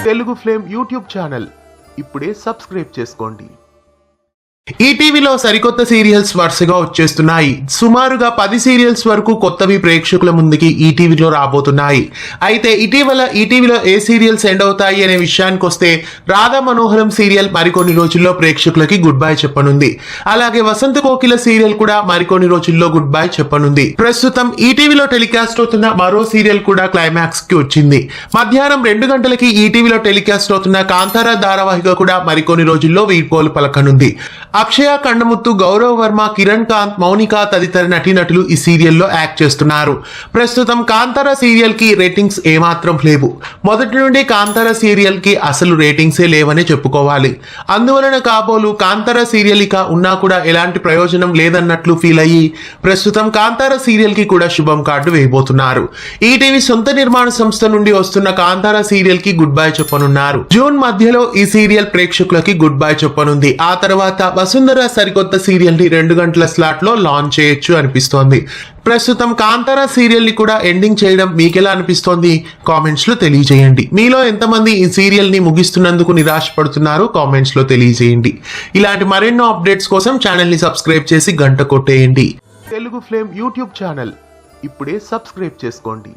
Telugu flame YouTube channel ఇప్పుడే subscribe చేసుకోండి. ఈటీవీలో సరికొత్త సీరియల్స్ వరుసగా వచ్చేస్తున్నాయి. సుమారుగా 10 సీరియల్స్ వరకు కొత్తవి ప్రేక్షకుల ముందుకి ఈటీవీలో రాబోతున్నాయి. అయితే ఇటీవల ఈటీవీలో ఏ సీరియల్స్ ఎండ్ అవుతాయి అనే విషయానికి వస్తే రాధా మనోహరం సీరియల్ మరికొన్ని రోజుల్లో ప్రేక్షకులకి గుడ్ బై చెప్పనుంది. అలాగే వసంత కోకిల సీరియల్ కూడా మరికొన్ని రోజుల్లో గుడ్ బై చెప్పనుంది. ప్రస్తుతం ఈటీవీలో టెలికాస్ట్ అవుతున్న మరో సీరియల్ కూడా క్లైమాక్స్ కి వచ్చింది. మధ్యాహ్నం 2 గంటలకి ఈటీవీలో టెలికాస్ట్ అవుతున్న కాంతారా ధారావాహిక కూడా మరికొన్ని రోజుల్లో వీడ్కోలు పలకనుంది. అక్షయ కండముత్తు, గౌరవ్ వర్మ, కిరణ్ కాంత్, మౌనిక తదితర నటీనటులు ఈ సీరియల్లో యాక్ట్ చేస్తున్నారు. ప్రస్తుతం కాంతారా సీరియల్ కి రేటింగ్స్ ఏమాత్రం లేవు. మొదటి నుండి కాంతారా సీరియల్ కి అసలు రేటింగ్సే లేవని చెప్పుకోవాలి. అందువలన కాబోలు కాంతారా సీరియల్ ఇక ఉన్నా కూడా ఎలాంటి ప్రయోజనం లేదన్నట్లు ఫీల్ అయ్యి ప్రస్తుతం కాంతారా సీరియల్ కి కూడా శుభం కార్డు వేయబోతున్నారు. ఈటీవీ సొంత నిర్మాణ సంస్థ నుండి వస్తున్న కాంతారా సీరియల్ కి గుడ్ బై చెప్పనున్నారు. జూన్ మధ్యలో ఈ సీరియల్ ప్రేక్షకులకి గుడ్ బై చెప్పనుంది. ఆ తర్వాత వసుంధర సరికొత్త సీరియల్ ని 2 గంటల స్లాట్ లో లాంచ్ చేయొచ్చు అనిపిస్తోంది. ప్రస్తుతం కాంతారా సీరియల్ ని కూడా ఎండింగ్ చేయడం మీకెలా అనిపిస్తోంది? కామెంట్స్ లో తెలియజేయండి. మీలో ఎంతమంది ఈ సీరియల్ ని ముగిస్తున్నందుకు నిరాశపడుతున్నారో కామెంట్స్ లో తెలియజేయండి. ఇలాంటి మరెన్నో అప్డేట్స్ కోసం ఛానల్ ని సబ్స్క్రైబ్ చేసి గంట కొట్టేయండి. తెలుగు ఫ్లేమ్ యూట్యూబ్ ఛానల్ ఇప్పుడే సబ్స్క్రైబ్ చేసుకోండి.